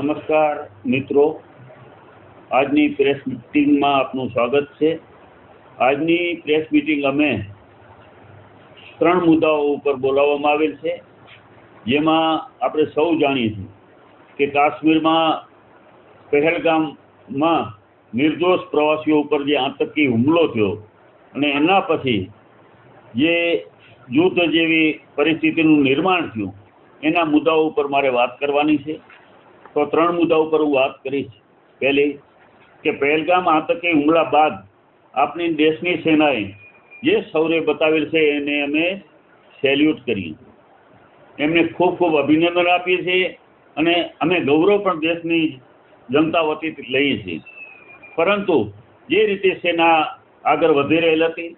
નમસ્કાર મિત્રો, આજની પ્રેસ મિટિંગમાં આપનું સ્વાગત છે। આજની પ્રેસ મિટિંગ અમે 3 મુદ્દાઓ ઉપર બોલાવવામાં આવેલ છે, જેમાં આપણે સૌ જાણીએ છીએ કે કાશ્મીરમાં પહેલગામમાં નિર્દોષ પ્રવાસીઓ ઉપર જે આતંકી હુમલો થયો અને એના પછી જે યુદ્ધ જેવી પરિસ્થિતિનું નિર્માણ થયું, એના મુદ્દાઓ ઉપર મારે વાત કરવાની છે। તો 3 મુદ્દા ઉપર હું વાત કરીશ। પહેલી કે પહેલગામ આતંકી હુમલા બાદ આપણી દેશની સેનાએ જે શૌર્ય બતાવેલ છે એને અમે સેલ્યુટ કરીએ, એમને ખૂબ ખૂબ અભિનંદન આપીએ છીએ અને અમે ગૌરવ પણ દેશની જનતા વતી લઈએ છીએ। પરંતુ જે રીતે સેના આગળ વધી રહેલ હતી,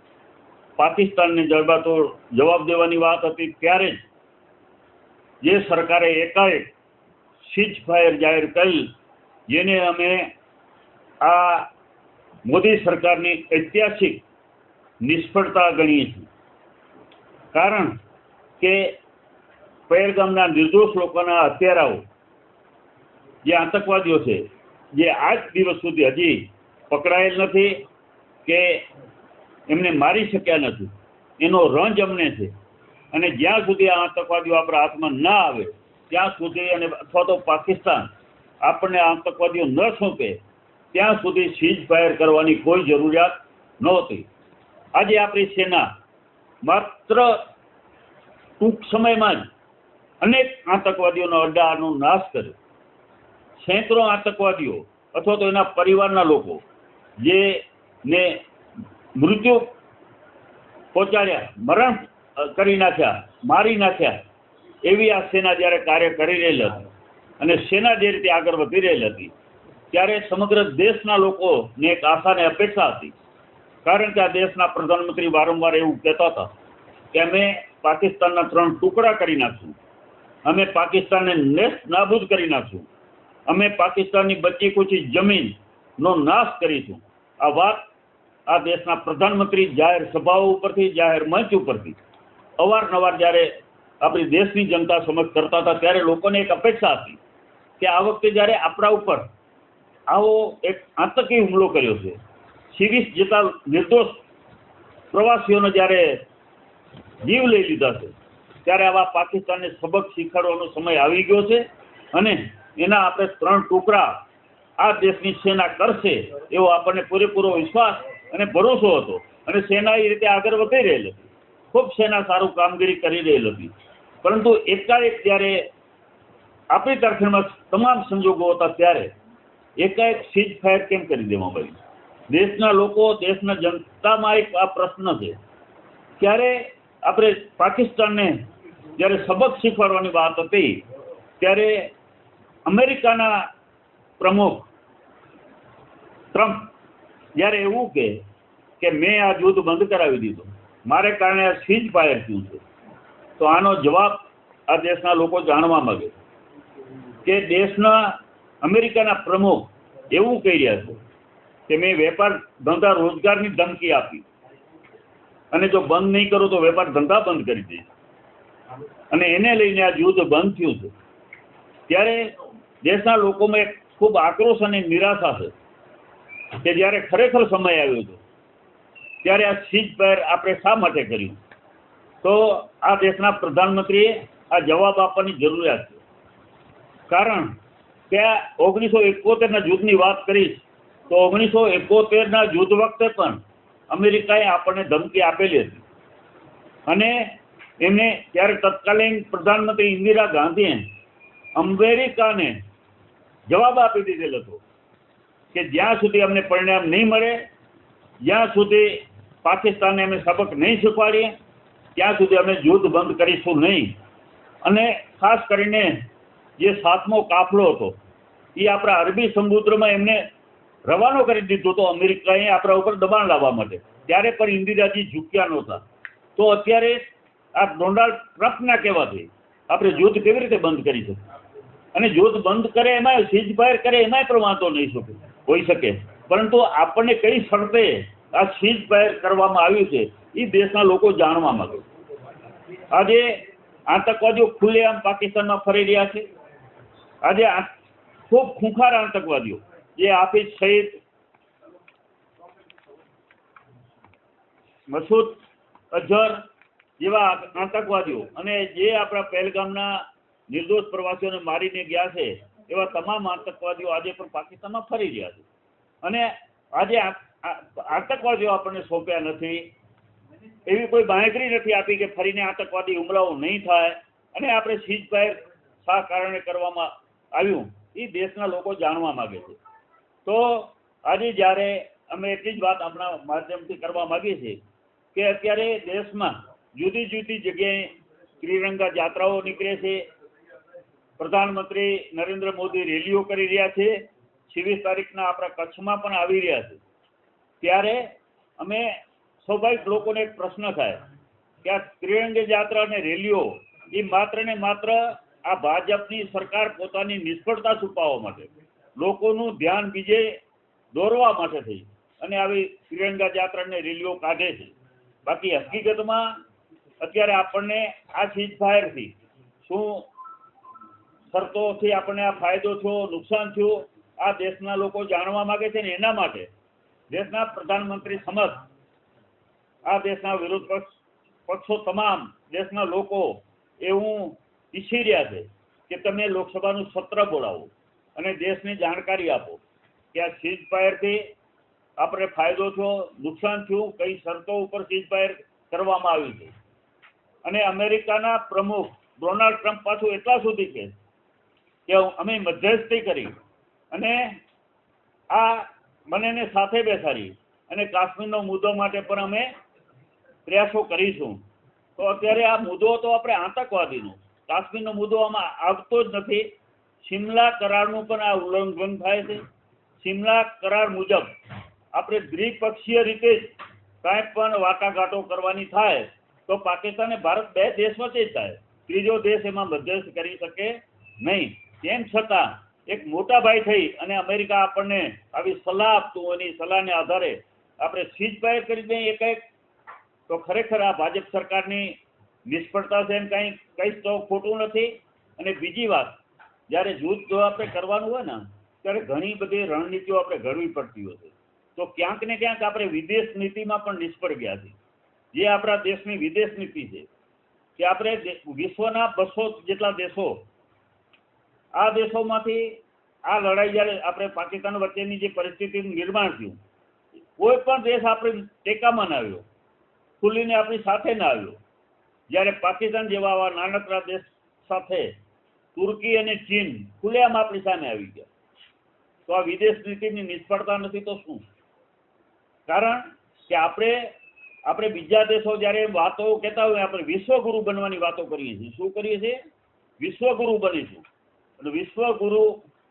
પાકિસ્તાનને જડબાતોડ જવાબ દેવાની વાત હતી, ત્યારે જ જે સરકારે એકાએક સીઝ ફાયર જાહેર કરી, જેને અમે આ મોદી સરકારની ઐતિહાસિક નિષ્ફળતા ગણીએ છીએ। કારણ કે પહેલગામના નિર્દોષ લોકોના હત્યારાઓ જે આતંકવાદીઓ છે, જે આજ દિવસ સુધી હજી પકડાયેલ નથી કે એમને મારી શક્યા નથી, એનો રંજ અમને છે। અને જ્યાં સુધી આ આતંકવાદીઓ આપણા હાથમાં ના આવે ત્યાં સુધી, અને અથવા તો પાકિસ્તાન આપણને આતંકવાદીઓ ન સોંપે ત્યાં સુધી સીઝ ફાયર કરવાની કોઈ જરૂરિયાત નહોતી। આજે આપણી સેના માત્ર ટૂંક સમયમાં જ અનેક આતંકવાદીઓના અડ્ડાનો નાશ કર્યો। સેંકડો આતંકવાદીઓ અથવા તો એના પરિવારના લોકો જેને મૃત્યુ પહોંચાડ્યા, મરણ કરી નાખ્યા, મારી નાખ્યા, એવી આ સેના જ્યારે કાર્ય કરી રહેલી હતી અને સેના જે રીતે આગળ વધી રહેલી હતી, ત્યારે સમગ્ર દેશના લોકોને એક આશા અને અપેક્ષા હતી। કારણ કે આ દેશના પ્રધાનમંત્રી વારંવાર એવું કહેતા હતા કે અમે પાકિસ્તાનના 3 ટુકડા કરી નાખશું, અમે પાકિસ્તાનને નેસ્ત નાબૂદ કરી નાખશું, અમે પાકિસ્તાનની બચી કુચી જમીનનો નાશ કરીશું। આ વાત આ દેશના પ્રધાનમંત્રી જાહેર સભાઓ ઉપરથી, જાહેર મંચ ઉપરથી અવારનવાર જ્યારે આપણી દેશની જનતા સમક્ષ કરતા હતા, ત્યારે લોકોને એક અપેક્ષા હતી કે આ વખતે જ્યારે આપણા ઉપર આવો એક આતંકી હુમલો કર્યો છે, 20 જેટલા નિર્દોષ પ્રવાસીઓને જ્યારે જીવ લઈ લીધા છે, ત્યારે આવા પાકિસ્તાનને સબક શીખવાડવાનો સમય આવી ગયો છે અને એના આપણે 3 ટુકડા આ દેશની સેના કરશે એવો આપણને પૂરેપૂરો વિશ્વાસ અને ભરોસો હતો। અને સેના એ રીતે આગળ વધી રહેલી હતી, ખૂબ સેના સારું કામગીરી કરી રહેલી હતી। પરંતુ એકાએક જ્યારે આપણી તરફેણમાં તમામ સંજોગો હતા, ત્યારે એકાએક સીઝ ફાયર કેમ કરી દેવામાં આવ્યું? દેશના લોકો, દેશના જનતામાં એક આ પ્રશ્ન છે। ત્યારે આપણે પાકિસ્તાનને જ્યારે સબક શીખવાડવાની વાત હતી, ત્યારે અમેરિકાના પ્રમુખ ટ્રમ્પ જ્યારે એવું કે મેં આ યુદ્ધ બંધ કરાવી દીધું, મારે કારણે આ સીઝ ફાયર થયું છે, તો આનો જવાબ આ દેશના લોકો જાણવા માંગે કે દેશના અમેરિકાના પ્રમુખ એવું કહી રહ્યા છે કે મેં વેપાર ધંધા રોજગારની ધમકી આપી અને જો બંધ નહીં કરું તો વેપાર ધંધા બંધ કરી દઈશ, અને એને લઈને આ યુદ્ધ બંધ થયું છે। ત્યારે દેશના લોકોમાં એક ખૂબ આક્રોશ અને નિરાશા છે કે જ્યારે ખરેખર સમય આવ્યો હતો ત્યારે આ સીઝ ફાયર આપણે શા માટે કર્યું? તો આ દેશના પ્રધાનમંત્રીએ આ જવાબ આપવાની જરૂરિયાત છે। કારણ કે 1971ના યુદ્ધની વાત કરીશ તો 1971ના યુદ્ધ વખતે પણ અમેરિકાએ આપણને ધમકી આપેલી હતી અને એમને ત્યારે તત્કાલીન પ્રધાનમંત્રી ઇન્દિરા ગાંધીએ અમેરિકાને જવાબ આપી દીધેલો હતો કે જ્યાં સુધી અમને પરિણામ નહીં મળે, જ્યાં સુધી પાકિસ્તાનને અમે સબક નહીં શીખવાડીએ, ત્યાં સુધી અમે યુદ્ધ બંધ કરીશું નહીં। અને ખાસ કરીને જે 7મો કાફલો હતો એ આપણા અરબી સમુદ્રમાં એમને રવાનો કરી દીધો હતો અમેરિકાએ આપણા ઉપર દબાણ લાવવા માટે, ત્યારે પણ ઇન્દિરાજી ઝૂક્યા નહોતા। તો અત્યારે આ ડોનાલ્ડ ટ્રમ્પના કહેવાથી આપણે યુદ્ધ કેવી રીતે બંધ કરી શકીએ? અને યુદ્ધ બંધ કરે એમાં, સીઝ ફાયર કરે એમાંય પણ વાંધો નહીં હોઈ શકે, પરંતુ આપણને કઈ શરતે આ સીઝ ફાયર કરવામાં આવ્યું છે એ દેશના લોકો જાણવા માંગે। આજે આતંકવાદીઓ ખુલ્લેઆમ પાકિસ્તાનમાં ફરી રહ્યા છે। આજે ખૂબ ખૂંખાર આતંકવાદીઓ, જે હાફિઝ સઈદ, મસૂદ અઝહર જેવા આતંકવાદીઓ અને જે આપણા પહેલગામના નિર્દોષ પ્રવાસીઓને મારીને ગયા છે એવા તમામ આતંકવાદીઓ આજે પણ પાકિસ્તાનમાં ફરી રહ્યા છે. અને આજે આતંકવાદીઓ આપણને સોંપ્યા નથી, એવી કોઈ બાંહેધરી નથી આપી કે ફરીને આતંકવાદી હુમલાઓ નહીં થાય. અને આપણે સીઝફાયર શા કારણે કરવામાં આવ્યું એ દેશના લોકો જાણવા માંગે છે. તો આજે જ્યારે અમે એટલી જ વાત આપણા માધ્યમથી કરવા માંગીએ છીએ કે અત્યારે દેશમાં જુદી જુદી જગ્યાએ ત્રિરંગા યાત્રાઓ નીકળે છે. પ્રધાનમંત્રી નરેન્દ્ર મોદી રેલીઓ કરી રહ્યા છે. 26 તારીખના આપણા કચ્છમાં પણ આવી રહ્યા છે. ત્યારે અમે સ્વાભાવિક લોકોને એક પ્રશ્ન થાય કે આ ત્રિરંગા યાત્રા અને રેલીઓ એ માત્ર ને માત્ર આ ભાજપની સરકાર પોતાની નિષ્ફળતા છુપાવવા માટે, લોકોનું ધ્યાન બીજે દોરવા માટે થઈ અને આવી ત્રિરંગા યાત્રા અને રેલીઓ કાઢે છે. બાકી હકીકતમાં અત્યારે આપણને આ સીઝફાયરથી શું શરતોથી આપણને આ ફાયદો થયો, નુકસાન થયું, આ દેશના લોકો જાણવા માંગે છે. ને એના માટે દેશના પ્રધાનમંત્રી સમક્ષ આ દેશના વિરોધ પક્ષો તમામ દેશના લોકો એવું ઈચ્છી રહ્યા છે કે તમે લોકસભાનું સત્ર બોલાવો અને દેશની જાણકારી આપો કે આ સીઝફાયરથી આપણે ફાયદો થયો, નુકસાન થયું, કઈ શરતો ઉપર સીઝફાયર કરવામાં આવી છે. અને અમેરિકાના પ્રમુખ ડોનાલ્ડ ટ્રમ્પ પાછું એટલા સુધી કે અમે મધ્યસ્થી કરી અને આ બંનેને સાથે બેસાડી અને કાશ્મીરનો મુદ્દો માટે પણ અમે પ્રયાસો કરીશું. તો અત્યારે આ મુદ્દો તો આપણે આતંકવાદીનો, કાશ્મીરનો મુદ્દો આમાં આવતો જ નથી. સિમલા કરારનું પણ આ ઉલ્લંઘન થાય છે. સિમલા કરાર મુજબ આપણે દ્વિપક્ષીય રીતે જ કાંઈ પણ વાટાઘાટો કરવાની થાય તો પાકિસ્તાન અને ભારત બે દેશ વચ્ચે જ થાય, ત્રીજો દેશ એમાં મધ્યસ્થ કરી શકે નહીં. તેમ છતાં એક મોટા ભાઈ થઈ અને અમેરિકા આપણને આવી સલાહ આપતું હોય, એની સલાહને આધારે આપણે સીઝફાયર કરી દઈએ એકાએક, તો ખરેખર આ ભાજપ સરકારની નિષ્ફળતા છે. કંઈ તો ખોટું નથી. અને બીજી વાત, જ્યારે જૂથ જો આપણે કરવાનું હોય ને ત્યારે ઘણી બધી રણનીતિઓ આપણે ઘડવી પડતી હોય છે. તો ક્યાંક ને ક્યાંક આપણે વિદેશ નીતિમાં પણ નિષ્ફળ ગયા છે. જે આપણા દેશની વિદેશ નીતિ છે કે આપણે વિશ્વના 200 જેટલા દેશો, આ દેશોમાંથી આ લડાઈ જ્યારે આપણે પાકિસ્તાન વચ્ચેની જે પરિસ્થિતિનું નિર્માણ થયું, કોઈ પણ દેશ આપણે ટેકામાં ના આવ્યો, ખુલીને આપણી સાથે ના આવ્યો. જ્યારે પાકિસ્તાન જેવા આવા નાનકડા દેશ સાથે તુર્કી અને ચીન ખુલ્લેઆમ આપણી સામે આવી ગયા. તો આ વિદેશ નીતિની નિષ્ફળતા નથી તો શું? કારણ કે આપણે બીજા દેશો જ્યારે વાતો કહેતા હોય, આપણે વિશ્વગુરુ બનવાની વાતો કરીએ છીએ. શું કરીએ છીએ? વિશ્વગુરુ બનીશું. અને વિશ્વગુરુ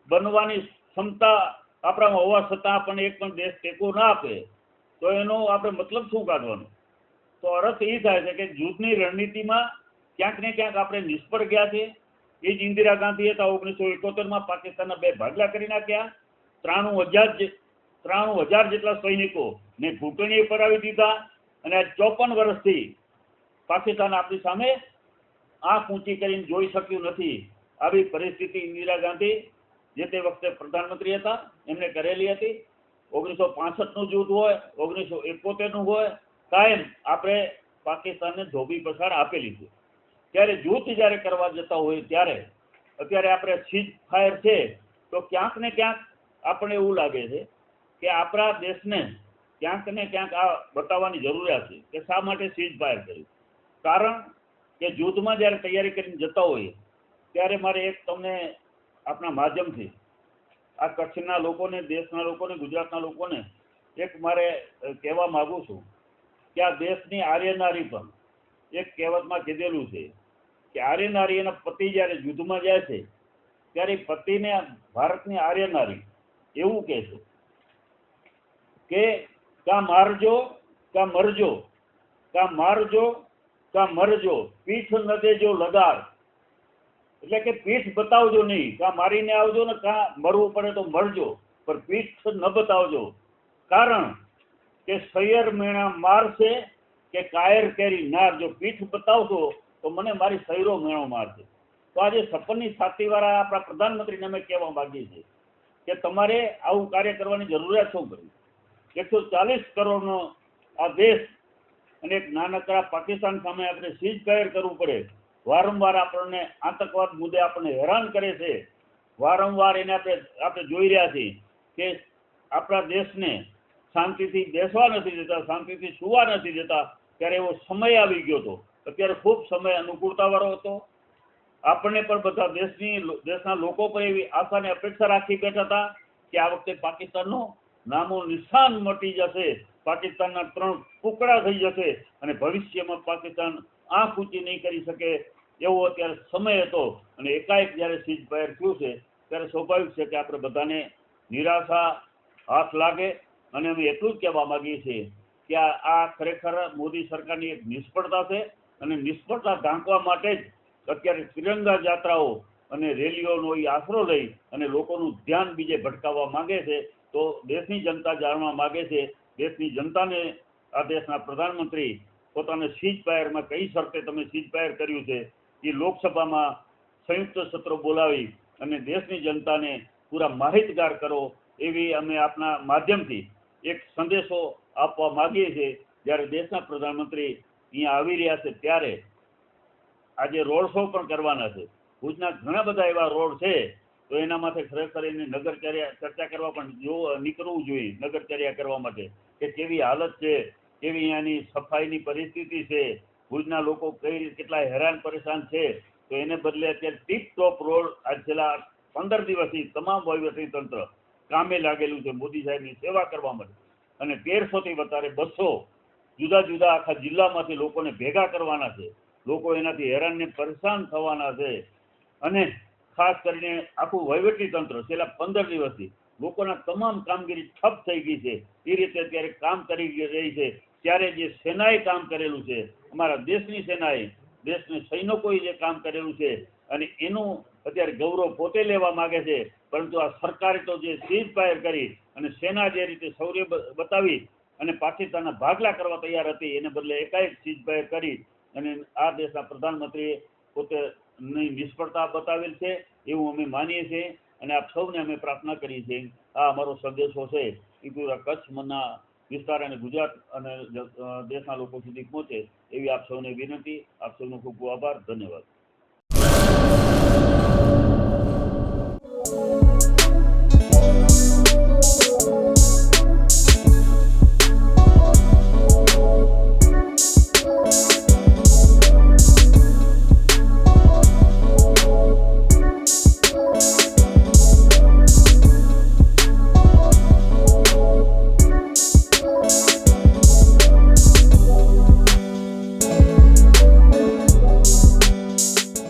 બનવાની ક્ષમતા આપણામાં હોવા છતાં આપણને એક પણ દેશ ટેકો ના આપે તો એનો આપણે મતલબ શું કાઢવાનો? તો અર્થ એ થાય છે કે જૂથની રણનીતિમાં ક્યાંક ને ક્યાંક આપણે નિષ્ફળ ગયા છે. એ જ ઇન્દિરા ગાંધી હતા 1971માં પાકિસ્તાનના 2 ભાગલા કરી નાખ્યા. 93,000 જેટલા સૈનિકો ને ઘૂંટણીએ પરાવી દીધા. અને 54 વર્ષથી પાકિસ્તાન આપણી સામે આંખ ઊંચી કરીને જોઈ શક્યું નથી. આવી પરિસ્થિતિ ઇન્દિરા ગાંધી જે તે વખતે પ્રધાનમંત્રી હતા એમને કરેલી હતી. 1965નું જૂથ હોય, 1971નું હોય, કાયમ આપણે પાકિસ્તાનને ધોબી પછાડ આપેલી છે. ત્યારે જૂથ જ્યારે કરવા જતા હોય ત્યારે અત્યારે આપણે સીઝફાયર છે તો ક્યાંક ને ક્યાંક આપણને એવું લાગે છે કે આપણા દેશને ક્યાંક ને ક્યાંક આ બતાવવાની જરૂરિયાત છે કે શા માટે સીઝફાયર કર્યું. કારણ કે જૂથમાં જ્યારે તૈયારી કરીને જતા હોઈએ ત્યારે મારે એક તમને આપણા માધ્યમથી આ કચ્છના લોકોને, દેશના લોકોને, ગુજરાતના લોકોને એક મારે કહેવા માગું છું કે આ દેશની આર્ય નારી પણ એક કહેવતમાં કીધેલું છે કે આર્ય નારી એના પતિ જ્યારે યુદ્ધમાં જાય છે ત્યારે પતિને ભારતની આર્ય નારી એવું કહે છે કે કા મારજો કા મરજો, કા મારજો કા મરજો, પીઠ ન દેજો લગાડ. એટલે કે પીઠ બતાવજો નહીં, કા મારીને આવજો ને કા મરવું પડે તો મરજો, પણ પીઠ ન બતાવજો. કારણ કે સૈયર મેણા મારશે કે કાયર કેરી નાર. જો પીઠ બતાવશો તો મને મારી સૈરો મેણો મારશે. તો તો આજે 56ની છાતીવાળા આપણા પ્રધાનમંત્રીને અમે કહેવા માંગીએ છીએ કે તમારે આવું કાર્ય કરવાની જરૂરિયાત શું કરી? 140 કરોડનો આ દેશ અને એક નાનકડા પાકિસ્તાન સામે આપણે સીઝ ફાયર કરવું પડે. વારંવાર આપણને આતંકવાદ મુદ્દે આપણને હેરાન કરે છે. વારંવાર એને આપણે જોઈ રહ્યા છીએ કે આપણા દેશને શાંતિથી બેસવા નથી દેતા, શાંતિથી સુવા નથી દેતા. ત્યારે એવો સમય આવી ગયો હતો. અત્યારે ખૂબ સમય અનુકૂળતાવાળો હતો. આપણને પણ બધા દેશના લોકો પર એવી આશા અને અપેક્ષા રાખી બેઠા હતા કે આ વખતે પાકિસ્તાનનો નામો નિશાન મટી જશે, પાકિસ્તાનના 3 ટુકડા થઈ જશે અને ભવિષ્યમાં પાકિસ્તાન આંખ ઊંચી નહીં કરી શકે એવો અત્યારે સમય હતો. અને એકાએક જ્યારે સીઝ ફાયર થયું છે ત્યારે સ્વાભાવિક છે કે આપણે બધાને નિરાશા હાથ લાગે. અને અમે એટલું જ કહેવા માંગીએ છીએ કે આ ખરેખર મોદી સરકારની એક નિષ્ફળતા છે અને નિષ્ફળતા ઢાંકવા માટે જ અત્યારે તિરંગા યાત્રાઓ અને રેલીઓનો આશરો લઈ અને લોકોનું ધ્યાન બીજે ભટકાવવા માંગે છે. તો દેશની જનતા જાણવા માંગે છે, દેશની જનતાને આ દેશના પ્રધાનમંત્રી પોતાને સીઝ ફાયરમાં કઈ શરતે તમે સીઝ ફાયર કર્યું છે એ લોકસભામાં સંયુક્ત સત્ર બોલાવી અને દેશની જનતાને પૂરા માહિતગાર કરો એવી અમે આપના માધ્યમથી એક સંદેશો આપવા માંગીએ છીએ. જ્યારે દેશના પ્રધાનમંત્રી અહીંયા આવી રહ્યા છે ત્યારે આજે રોડ શો પણ કરવાના છે. ભુજના ઘણા બધા એવા રોડ છે તો એના માટે ખરેખર એની ચર્ચા કરવા પણ નીકળવું જોઈએ નગરચર્યા કરવા માટે કે કેવી હાલત છે, કેવી અહીંયાની સફાઈની પરિસ્થિતિ છે, ભુજના લોકો કેટલા હેરાન પરેશાન છે. તો એને બદલે અત્યારે ટીપ ટોપ રોડ આજ છેલ્લા 15 દિવસથી તમામ વહીવટી તંત્ર કામે લાગેલું છે મોદી સાહેબની સેવા કરવા માટે. અને 1300 થી વધારે 200 જુદા જુદા આખા જિલ્લામાંથી લોકોને ભેગા કરવાના છે. લોકો એનાથી હેરાન ને પરેશાન થવાના છે. અને ખાસ કરીને આખું વહીવટી તંત્ર છેલ્લા 15 દિવસથી લોકોના તમામ કામગીરી ઠપ થઈ ગઈ છે. એ રીતે અત્યારે કામ કરી રહી છે. ત્યારે જે સેનાએ કામ કરેલું છે, અમારા દેશની સેનાએ, દેશના સૈનિકોએ જે કામ કરેલું છે અને એનું અત્યારે ગૌરવ પોતે લેવા માંગે છે. પરંતુ આ સરકારે તો જે સીઝ ફાયર કરી અને સેના જે રીતે શૌર્ય બતાવી અને પાકિસ્તાનના ભાગલા કરવા તૈયાર હતી એને બદલે એકાએક સીઝ ફાયર કરી અને આ દેશના પ્રધાનમંત્રીએ પોતે નિષ્ફળતા બતાવેલ છે એવું અમે માનીએ છીએ. અને આપ સૌને અમે પ્રાર્થના કરીએ છીએ આ અમારો સંદેશો છે એ પૂરા કચ્છના વિસ્તાર અને ગુજરાત અને દેશના લોકો સુધી પહોંચે એવી આપ સૌને વિનંતી. આપ સૌનો ખૂબ ખૂબ આભાર. ધન્યવાદ.